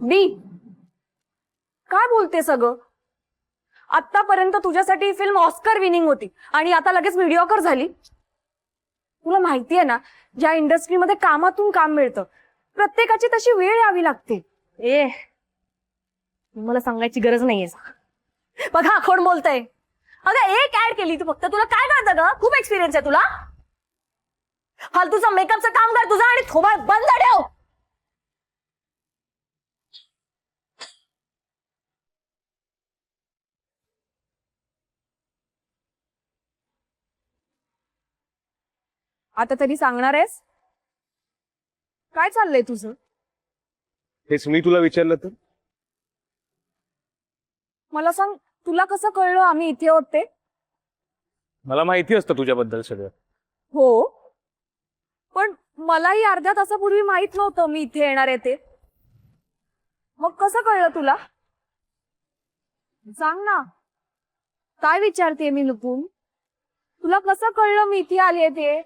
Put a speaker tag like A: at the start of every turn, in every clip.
A: बी काय बोलते सगळं? आतापर्यंत तुझ्यासाठी फिल्म ऑस्कर विनिंग होती आणि आता लगेच मीडिओकर झाली. तुला माहितीये ना, ज्या इंडस्ट्रीमध्ये कामातून काम मिळतं प्रत्येकाची तशी वेळ यावी लागते.
B: मला सांगायची गरज नाहीये.
A: बघा कोण बोलतय. अगं एक ऍड केली तू फक्त, तुला काय कळतं ग? खूप एक्सपिरियन्स आहे तुला. फालतूचा मेकअपचं काम कर तुझा आणि थोबा बंद ठेव. आता तरी सांगणार आहेस काय चाललंय तुझं?
C: हेच मी तुला विचारलं तर?
A: मला सांग, तुला कसं कळलं आम्ही इथे आहोत ते?
C: मला माहिती असतं तुझ्याबद्दल सगळं.
A: हो, पण मलाही अर्ध्या तासापूर्वी माहित नव्हतं मी इथे येणार आहे ते. मग कसं कळलं तुला? सांग ना, काय विचारते मी लुकून? तुला कसं कळलं मी इथे आले ते?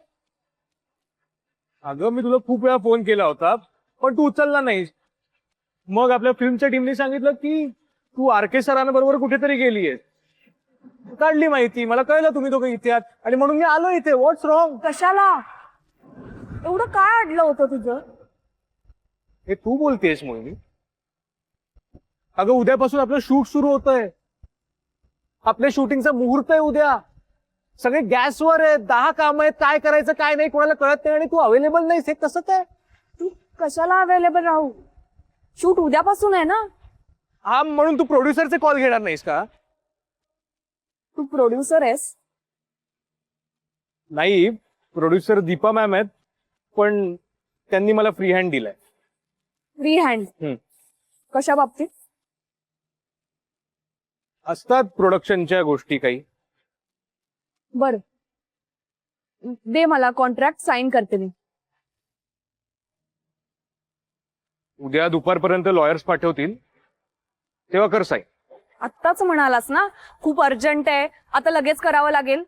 C: अगं मी तुला खूप वेळा फोन केला होता पण तू उचलला नाहीस. मग आपल्या फिल्मच्या टीमने सांगितलं की तू आर.के. सरांबरोबर कुठेतरी गेलीयस. काढली माहिती, मला कळलं तुम्ही दोघं इथे आहात आणि म्हणून मी आलो इथे. व्हॉट्स रॉंग?
A: कशाला एवढं काय अडलं होतं तुझं?
C: हे तू बोलतेस मोहिनी. अगं उद्यापासून आपलं शूट सुरू होतंय. आपल्या शूटिंगचा मुहूर्त आहे उद्या. सगळे गॅसवर आहेत, 10 काम आहेत, काय करायचं काय नाही कोणाला कळत नाही आणि तू अवेलेबल नाहीस. हे कसं काय?
A: तू कशाला अवेलेबल राहू? शूट उद्यापासून आहे ना.
C: हा, म्हणून तू प्रोड्युसरचे कॉल घेणार नाहीस का?
A: तू प्रोड्युसर आहेस?
C: नाही, प्रोड्युसर दीपा मॅम आहेत पण त्यांनी मला फ्री हँड दिलाय.
A: Free hand? कशा बाबतीत?
C: असतात प्रोडक्शनच्या गोष्टी काही.
A: बर, दे मला कॉन्ट्रॅक्ट, साइन करते मी.
C: उद्या दुपारपर्यंत लॉयर्स पाठवतील तेव्हा कर साईन.
A: आत्ताच म्हणालास ना खूप अर्जंट आहे, आता लगेच करावं लागेल.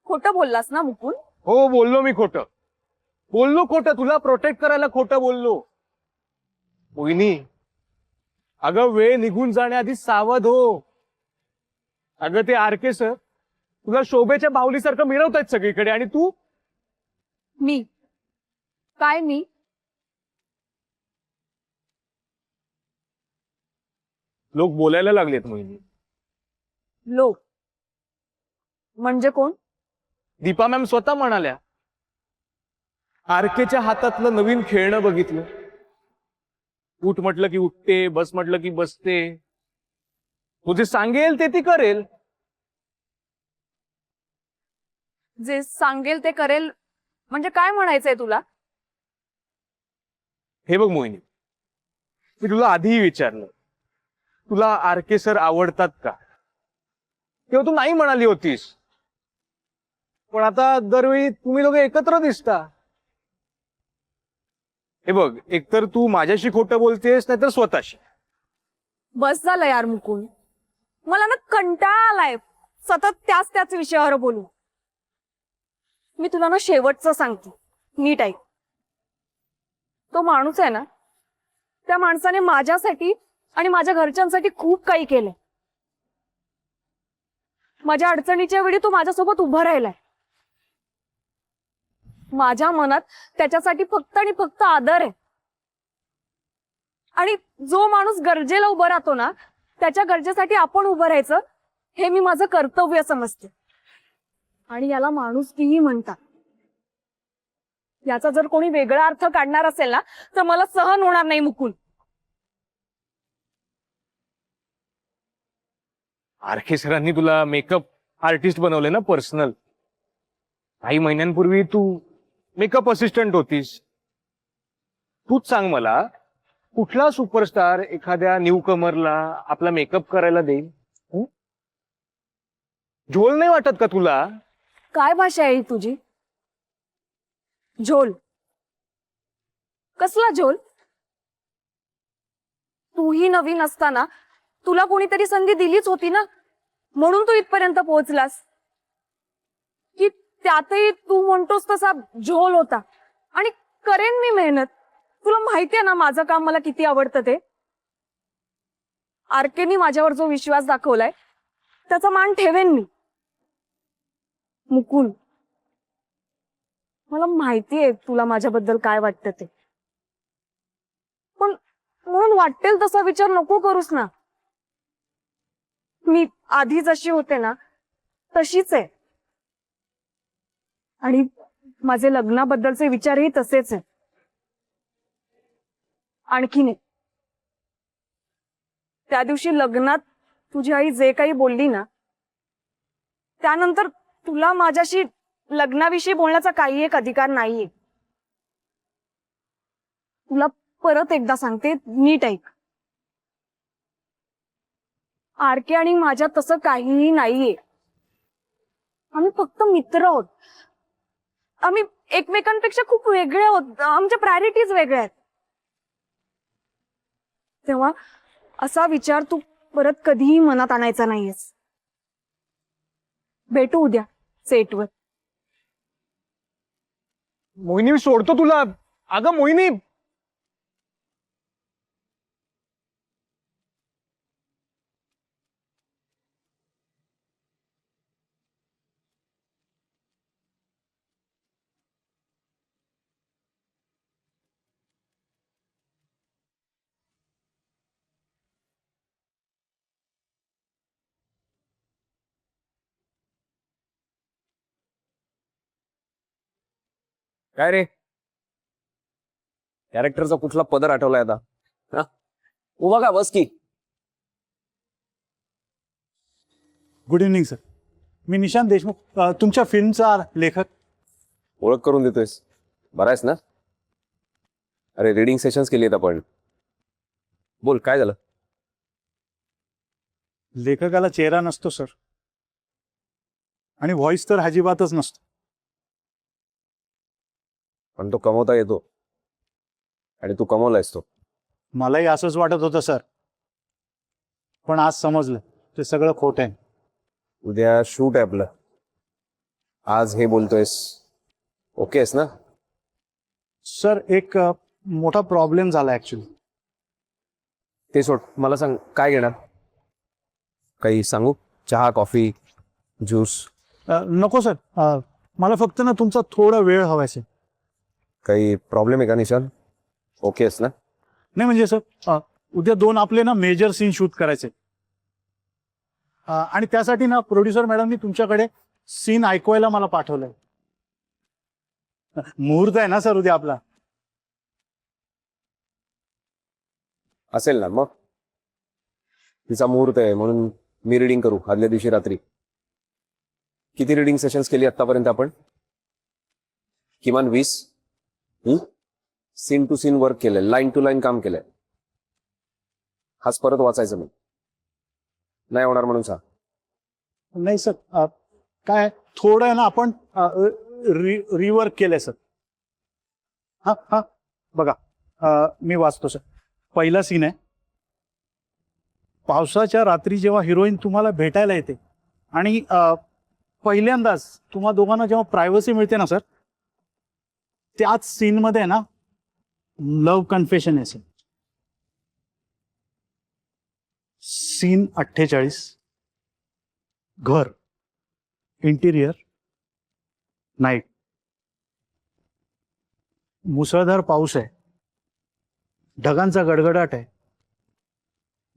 A: खोटं बोललास ना मुकुल?
C: हो, बोललो मी खोटं. बोललो खोटं, तुला प्रोटेक्ट करायला खोटं बोललो. मोहिनी, अगं वेळ निघून जाण्याआधी सावध हो. अगं ते आर.के. सर तुला शोभेच्या बाहुलीसारखं मिरवतायत सगळीकडे आणि तू.
A: मी काय? मी
C: लोक बोलायला लागलेत मोहिनी.
A: लोक म्हणजे कोण?
C: दीपा मॅम स्वतः म्हणाल्या, आर.के.च्या हातातलं नवीन खेळणं बघितलं. उठ म्हटलं की उठते, बस म्हटलं की बसते. तुझे सांगेल ते ती करेल.
A: जे सांगेल ते करेल म्हणजे काय म्हणायचंय तुला?
C: हे बघ मोहिनी, मी तुला आधीही विचारलं, तुला आर.के. सर आवडतात का? तेव्हा तू नाही म्हणाली होतीस. पण आता दरवेळी तुम्ही दोघे एकत्र दिसता. हे बघ, एकतर तू माझ्याशी खोटं बोलतेस नाहीतर स्वतःशी.
A: बस झालं यार मुकुल, मला ना कंटाळा आलाय सतत त्याच विषयावर बोलू. मी तुला ना शेवटचं सांगते, नीट ऐक. तो माणूस आहे ना, त्या माणसाने माझ्यासाठी आणि माझ्या घरच्यांसाठी खूप काही केलंय. माझ्या अडचणीच्या वेळी तो माझ्यासोबत उभा राहिलाय. माझ्या मनात त्याच्यासाठी फक्त आणि फक्त आदर आहे. आणि जो माणूस गरजेला उभं राहतो ना, त्याच्या गरजेसाठी आपण उभं राहायचं हे मी माझं कर्तव्य समजते. आणि याला माणुसकीही म्हणतात. याचा जर कोणी वेगळा अर्थ काढणार असेल ना तर मला सहन होणार नाही मुकुल.
C: आर.के. सरांनी तुला मेकअप आर्टिस्ट बनवले ना, पर्सनल. काही महिन्यांपूर्वी तू मेकअप असिस्टंट होतीस. तूच सांग मला, कुठला सुपरस्टार एखाद्या न्यू कमरला आपला मेकअप करायला देईल? झोल नाही वाटत का तुला?
A: काय भाषा आहे ही तुझी? झोल? कसला झोल? तूही नवीन असताना तुला कोणीतरी संधी दिलीच होती ना, म्हणून तू इथपर्यंत पोहोचलास. की त्यातही तू म्हणतोस तसा झोल होता. आणि करेन मी मेहनत, तुला माहितीये ना माझं काम मला किती आवडतं ते. आरकेनी माझ्यावर जो विश्वास दाखवलाय त्याचा मान ठेवेन मी. मुकुल, मला माहितीये तुला माझ्याबद्दल काय वाटतं ते, पण म्हणून वाटेल तसा विचार नको करूस ना. मी आधी जशी होते ना तशीच आहे, आणि माझे लग्नाबद्दलचे विचारही तसेच आहे. आणखी नाही, त्या दिवशी लग्नात तुझी आई जे काही बोलली ना, त्यानंतर तुला माझ्याशी लग्नाविषयी बोलण्याचा काही एक अधिकार नाहीये. तुला परत एकदा सांगते, नीट ऐक. आरके आणि माझ्यात तसं काहीही नाहीये. आम्ही फक्त मित्र आहोत. आम्ही एकमेकांपेक्षा खूप वेगळे आहोत. आमच्या प्रायोरिटीज वेगळ्या आहेत. तेव्हा असा विचार तू परत कधीही मनात आणायचा नाहीयेस. भेटू उद्या सेटवर.
C: मोहिनी, मी सोडतो तुला. अगं मोहिनी,
B: काय रे, कॅरेक्टरचा कुठला पदर आठवलाय आता? हा? उभा का, बस की.
D: Good evening sir. मी निशांत देशमुख, तुमच्या फिल्मचा लेखक.
B: ओळख करून देतोयस? बरा आहेस ना? अरे रीडिंग सेशन्स केली आहेत आपण. बोल, काय झालं?
D: लेखकाला चेहरा नसतो सर, आणि व्हॉइस तर अजिबातच नसतो.
B: पण तो कमवता येतो, आणि तू कमवलायस तो.
D: मलाही असंच वाटत होतं सर, पण आज समजलं ते सगळं खोटं आहे.
B: उद्या शूट आहे आपलं. आज हे बोलतोयस, ओके आहेस ना?
D: सर एक मोठा प्रॉब्लेम झाला ऍक्च्युली.
B: ते सोड, मला सांग काय घेणार? काही सांगू? चहा, कॉफी, ज्यूस?
D: नको सर, मला फक्त ना तुमचा थोडा वेळ हवाय सर.
B: काही प्रॉब्लेम आहे का निशांत? ओके आहेस ना?
D: नाही म्हणजे सर, उद्या 2 आपले ना मेजर सीन शूट करायचे, आणि त्यासाठी ना प्रोड्युसर मॅडमनी तुमच्याकडे सीन ऐकवायला मला पाठवलंय. मुहूर्त आहे ना सर उद्या आपला.
B: असेल ना, मग तिचा मुहूर्त आहे म्हणून मी रिडिंग करू आदल्या दिवशी रात्री. किती रिडिंग सेशन्स केली आतापर्यंत आपण? किमान 20. सीन टू सीन वर्क केलंय, लाईन टू लाईन काम केलंय. हाच परत वाचायचं मी. नाही होणार म्हणून सांग.
D: नाही सर, काय थोडं आहे ना आपण रिवर्क केलंय सर. हा हा बघा, मी वाचतो सर. पहिला सीन आहे, पावसाच्या रात्री जेव्हा हिरोईन तुम्हाला भेटायला येते आणि पहिल्यांदाच तुम्हा दोघांना जेव्हा प्रायव्हसी मिळते ना सर, त्याच सीनमध्ये आहे ना लव्ह कन्फेशन आहे सर. सीन 48, घर, इंटिरियर, नाईट. मुसळधार पाऊस आहे, ढगांचा गडगडाट आहे.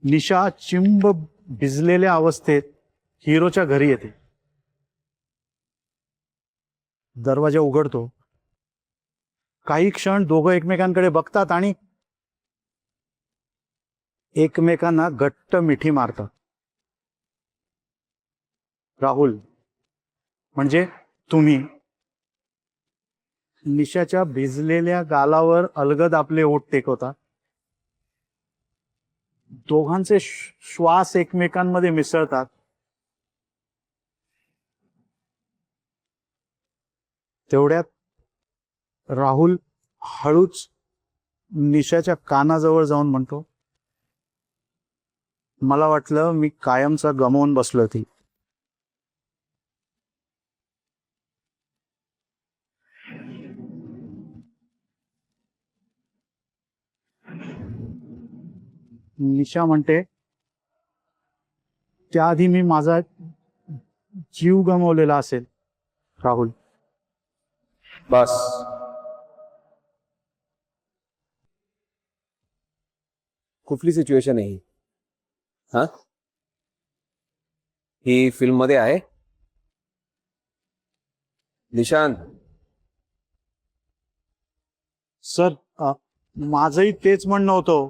D: निशा चिंब भिजलेल्या अवस्थेत हिरोच्या घरी येते. दरवाजा उघडतो. काही क्षण दोघं एकमेकांकडे बघतात आणि एकमेकांना घट्ट मिठी मारतात. राहुल म्हणजे तुम्ही निशाच्या भिजलेल्या गालावर अलगद आपले ओठ टेकवतात. दोघांचे श्वास एकमेकांमध्ये मिसळतात. तेवढ्यात राहुल हळूच निशाच्या कानाजवळ जाऊन म्हणतो, मला वाटलं मी कायमचा गमावून बसलो ती. निशा म्हणते त्याआधी मी माझा जीव गमावलेला असेल राहुल.
B: बस. कुठली सिच्युएशन आहे ही? हा, ही फिल्म मध्ये आहे? निशांत,
D: सर माझंही तेच म्हणणं होतं,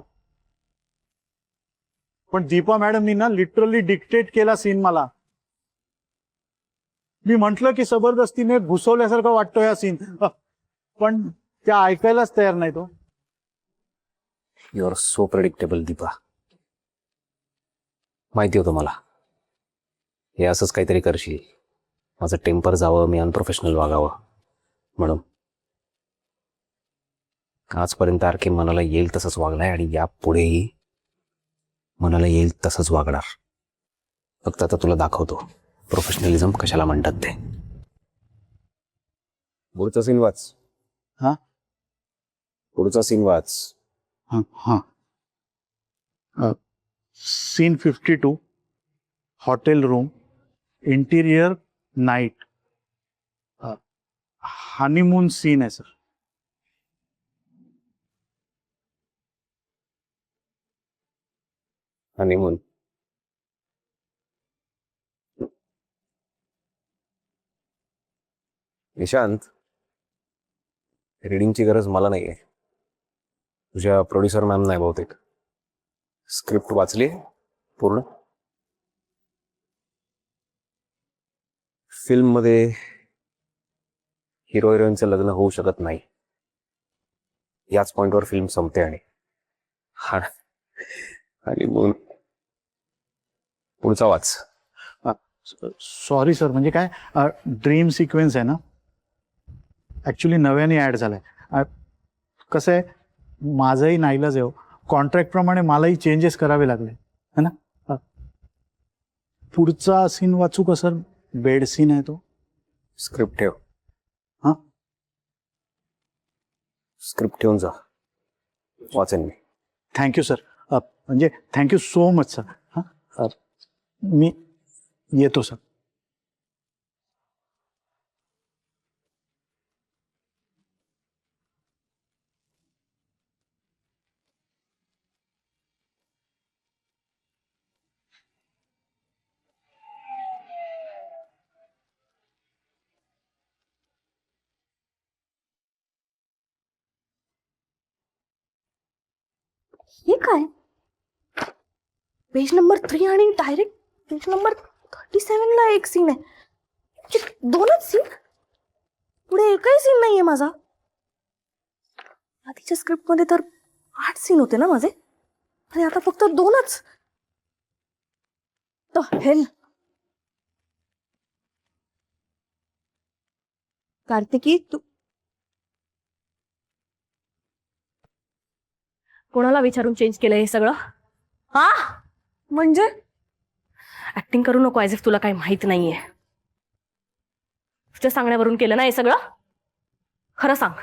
D: पण दीपा मॅडमनी ना लिटरली डिक्टेट केला सीन मला. मी म्हंटल की जबरदस्तीने घुसवल्यासारखं वाटतो या सीन, पण त्या ऐकायलाच तयार नाही तो.
B: You are so predictable Deepa. माहिती होतं मला हे असंच काहीतरी करशील, माझं टेम्पर जावं, मी अनप्रोफेशनल वागावं म्हणून. आजपर्यंत आरके मनाला येईल तसंच वागलाय आणि यापुढेही मनाला येईल तसंच वागणार. फक्त आता तुला दाखवतो प्रोफेशनलिझम कशाला म्हणतात ते. पुढचा सीन वाच.
D: हा?
B: पुढचा सीन वाच.
D: हा. Scene 52, hotel room, interior night, honeymoon scene आहे सर.
B: हनीमून. निशांत, रिडिंगची गरज मला नाहीये, तुझ्या प्रोड्युसर मॅम नाही बहुतेक. स्क्रिप्ट वाचली पूर्ण? फिल्म मध्ये हिरो हिरोईनचं लग्न होऊ शकत नाही, याच पॉइंटवर फिल्म संपते. आणि मग पुढचा वाच.
D: सॉरी सर, म्हणजे काय ड्रीम सिक्वेन्स आहे ना, ऍक्च्युली नव्याने ऍड झालाय. कसं आहे, माझाही नाईलाज आहे, कॉन्ट्रॅक्ट प्रमाणे मलाही चेंजेस करावे लागले है ना. पुढचा सीन वाचू का सर? बेड सीन आहे तो.
B: स्क्रिप्ट ठेव.
D: हा,
B: स्क्रिप्ट ठेवून जा, वाचेन मी.
D: Thank you sir. म्हणजे थँक्यू सो मच सर. हा, मी येतो सर.
A: हे काय, पेज नंबर 3 आणि डायरेक्ट पेज नंबर 37 ला एक सीन आहे. दोनच सीन, पुढे एकही सीन नाहीये माझा. आधीच्या स्क्रिप्ट मध्ये तर 8 सीन होते ना माझे, आणि आता फक्त 2च. हेल, कार्तिकी, तू कोणाला विचारून चेंज केलं हे सगळं? हा, म्हणजे ऍक्टिंग करू नको ऍज इफ तुला काही माहित नाहीये. तुझ्या सांगण्यावरून केलं ना हे सगळं? खरं सांग,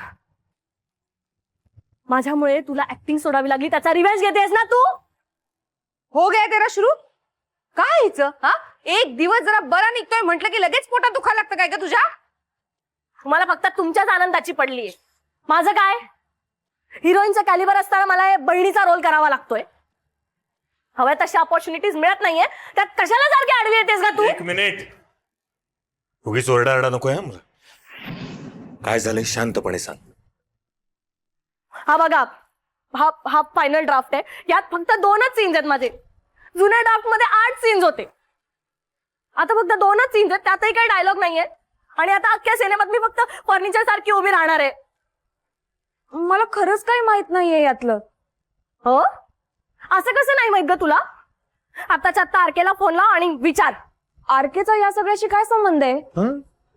A: माझ्यामुळे तुला ऍक्टिंग सोडावी लागली, त्याचा रिव्हेंज घेतेस ना तू?
E: हो गया तेरा शुरू? काय हिचं? हा, एक दिवस जरा बरा निघतोय म्हटलं की लगेच पोटात दुखायला लागतं काय का तुझ्या?
A: तुम्हाला फक्त तुमच्याच आनंदाची पडलीये. माझं काय? हिरोईनचा कॅलिबर असताना मला बहिणीचा रोल करावा लागतोय. हव्या तशा ऑपॉर्च्युनिटीज मिळत नाहीये, त्यात कशाला सारखी आडवी येतेस का तू?
F: एक मिनिट, उगीच ओरडाआरडा नको आहे मला. काय झालंय शांतपणे सांग.
A: हा बघा, हा फायनल ड्राफ्ट आहे. यात फक्त 2च सीन्स आहेत माझे. जुन्या ड्राफ्ट मध्ये 8 सीन्स होते, आता फक्त 2च सीन्स आहेत, त्यातही काही डायलॉग नाहीये. आणि आता अख्ख्या सिनेमात मी फक्त फर्निचर सारखी उभी राहणार आहे.
E: मला खरंच काही माहित नाहीये यातलं.
A: हो, असं कसं नाही माहित ग तुला? आताच्या आता आरकेला फोन लाव आणि विचार,
E: आरकेचा या सगळ्याशी काय संबंध आहे?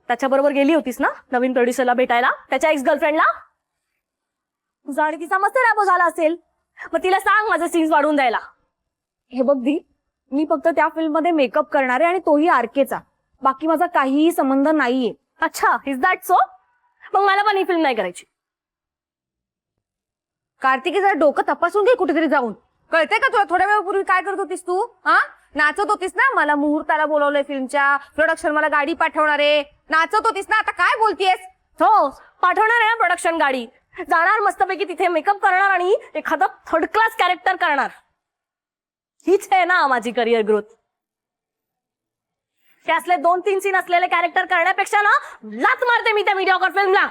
A: त्याच्याबरोबर गेली होतीस ना नवीन प्रोड्युसरला भेटायला, त्याच्या एक्स गर्लफ्रेंडला? तुझा आणि तिचा मस्त राबो झाला असेल, मग तिला सांग माझे सीन्स वाढवून द्यायला.
E: हे बघ दी, मी फक्त त्या फिल्म मध्ये मेकअप करणार आहे आणि तोही आरकेचा. बाकी माझा काहीही संबंध नाहीये.
A: अच्छा, इज दॅट सो? मग मला पण ही फिल्म नाही करायची.
E: कार्तिकी, जरा डोकं तपासून घे कुठेतरी जाऊन. कळतंय का तुला? थोड्या वेळापूर्वी काय करत होतीस तू? हा, नाचत होतीस ना, मला मुहूर्ताला बोलवलंय फिल्मच्या, प्रोडक्शन मला गाडी पाठवणार आहे, नाचत होतीस ना, आता काय बोलतीयस?
A: हो, पाठवणार आहे प्रोडक्शन गाडी, जाणार मस्तपैकी तिथे मेकअप करणार आणि एखादं थर्ड क्लास कॅरेक्टर करणार. हीच आहे ना माझी करिअर ग्रोथ. ते असले 2-3 सीन असलेले कॅरेक्टर करण्यापेक्षा ना लात मारते मी त्या मीडियाकर फिल्मला.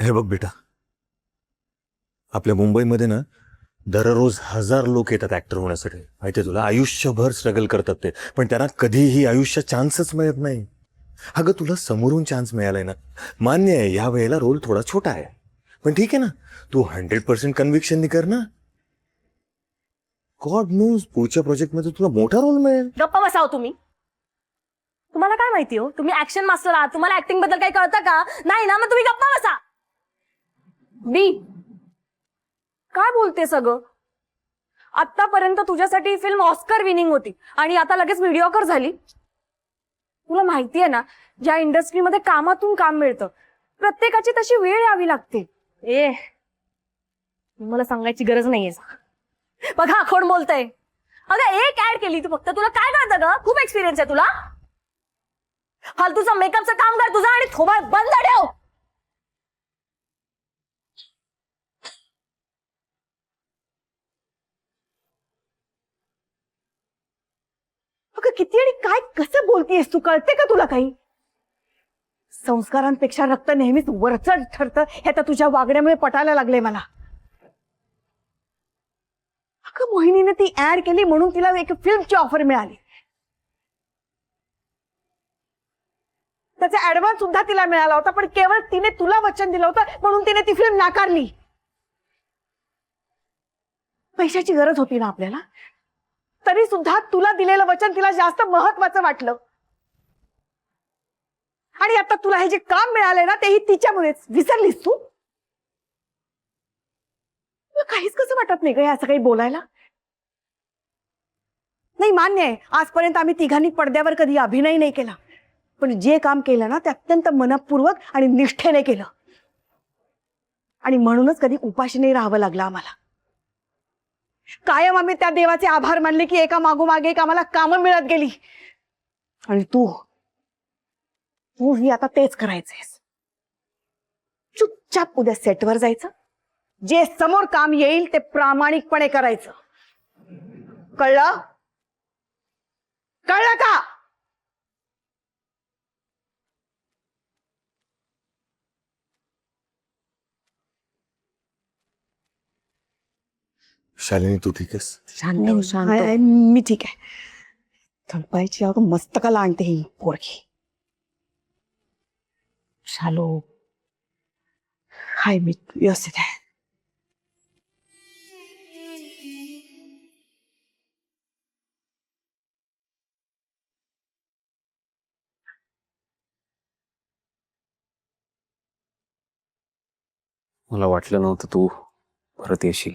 F: हे बघ बेटा, आपल्या मुंबईमध्ये ना दररोज 1000 लोक येतात ऍक्टर होण्यासाठी. माहितीये तुला, आयुष्यभर स्ट्रगल करतात ते, पण त्यांना कधीही आयुष्यात चान्सच मिळत नाही. अगं तुला समोरून चान्स मिळालाय ना, मान्य आहे या वेळेला रोल थोडा छोटा आहे, पण ठीक आहे ना, तू 100% कन्व्हिक्शन कर ना. गॉड नोज पुढच्या प्रोजेक्ट मध्ये तुला मोठा रोल मिळेल.
A: गप्पा बसाव तुम्ही. तुम्हाला काय माहिती हो, तुम्ही ऍक्शन मास्टर आहात, तुम्हाला ऍक्टिंग बद्दल काही कळतं का? नाही ना, मग तुम्ही गप्पा बसा. बी काय बोलते सगळं? आतापर्यंत तुझ्यासाठी फिल्म ऑस्कर विनिंग होती आणि आता लगेच मीडिओकर झाली. तुला माहितीये ना, ज्या इंडस्ट्रीमध्ये कामातून काम मिळतं प्रत्येकाची तशी वेळ यावी लागते. मला सांगायची गरज नाहीये. बघा कोण बोलतय. अगं एक ऍड केली तू फक्त, तुला काय कळतं ग? खूप एक्सपिरियन्स आहे तुला. फालतूचा मेकअपचं काम कर तुझा आणि थोबा बंद ठेव. अगं किती आणि काय कसं बोलतीयस तू? कळते का तुला काही? संस्कारांपेक्षा रक्त नेहमीच वरचढ ठरतं हे तर तुझ्या वागण्यामुळे पटायला लागले मला. अगं मोहिनीने ती ऍड केली म्हणून तिला एक फिल्मची ऑफर मिळाली. त्याचा ऍडव्हान्स सुद्धा तिला मिळाला होता, पण केवळ तिने तुला वचन दिलं होतं म्हणून तिने ती फिल्म नाकारली. पैशाची गरज होती ना आपल्याला, तरी सुद्धा तुला दिलेलं वचन तिला जास्त महत्वाचं वाटलं. आणि आता तुला हे जे काम मिळालंय ना, तेही तिच्यामुळेच. विसरलीस तू? तुला काहीच कसं वाटत नाही ग असं काही बोलायला? नाही मान्य आहे, आजपर्यंत आम्ही तिघांनी पडद्यावर कधी अभिनय नाही केला, पण जे काम केलं ना ते अत्यंत मनपूर्वक आणि निष्ठेने केलं. आणि म्हणूनच कधी उपाशी नाही राहावं लागलं आम्हाला. कायम आम्ही त्या देवाचे आभार मानले की एका मागोमागे एक आम्हाला कामं मिळत गेली. आणि तू ही आता तेच करायचंयस. चुपचाप उद्या सेटवर जायचं, जे समोर काम येईल ते प्रामाणिकपणे करायचं. कळलं? कळलं का?
F: शालिनी तू ठीक आहेस?
A: मी ठीक आहे. थंपायची अगं मस्तकाला आणते ही पोरगी. शालो हाय, मी व्यवस्थित आहे.
B: मला वाटलं नव्हतं तू परत येशील.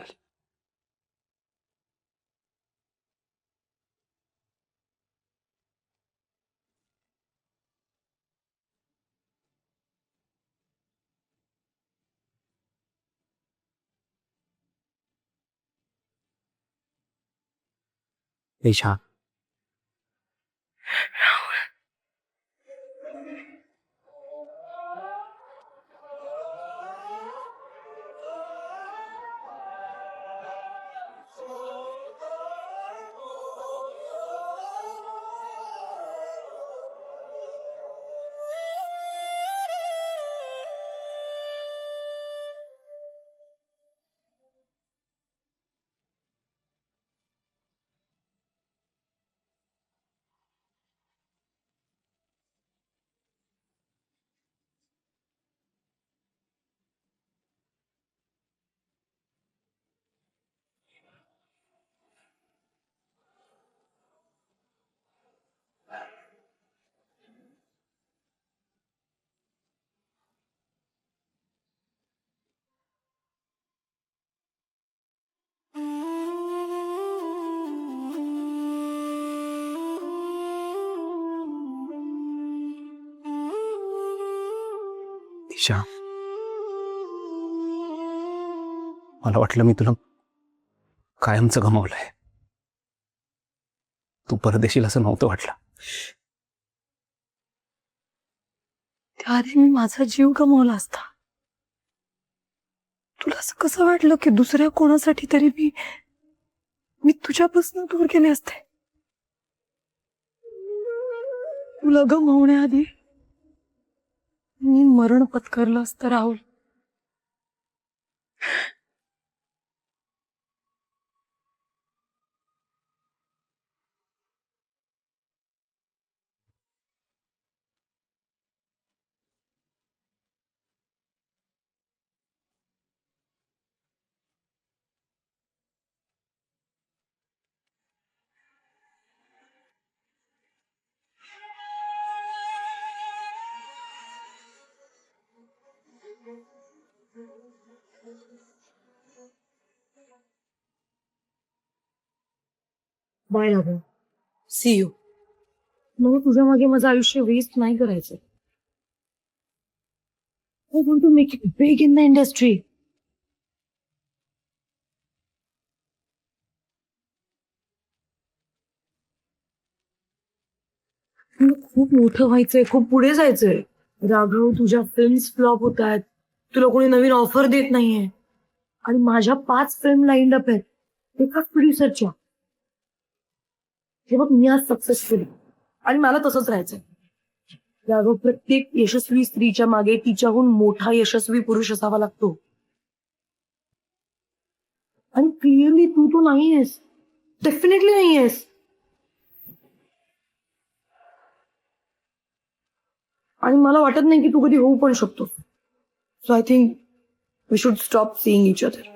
B: ईशा, ईशा, मला वाटलं मी तुला कायमचं गमावलंय. तू परदेशील असं नव्हतं वाटलं.
A: त्याआधी मी माझा जीव गमावला असता. तुला असं कसं वाटलं की दुसऱ्या कोणासाठी तरी मी तुझ्यापासून दूर गेले असते? तुला गमावण्याआधी मी मरण पत्करलं असतं Rahul. Bye Rahul. See you. मला तुझ्या मागे माझं आयुष्य वेस्ट नाही करायचं. I want to make it big in the industry. मला खूप मोठं व्हायचंय, खूप पुढे जायचंय. राघव, तुझ्या फिल्म्स फ्लॉप होत आहेत, तुला कोणी नवीन ऑफर देत नाहीये आणि माझ्या 5 फिल्म लाईन अप आहेत एका प्रोड्युसरच्या. हे बघ, मी आज सक्सेसफुल आणि मला तसंच राहायचंय. राघव, प्रत्येक यशस्वी स्त्रीच्या मागे तिच्याहून मोठा यशस्वी पुरुष असावा लागतो आणि क्लिअरली तू तो नाहीयेस. डेफिनेटली नाहीयेस. आणि मला वाटत नाही की तू कधी होऊ पण शकतो. So I think we should stop seeing each other.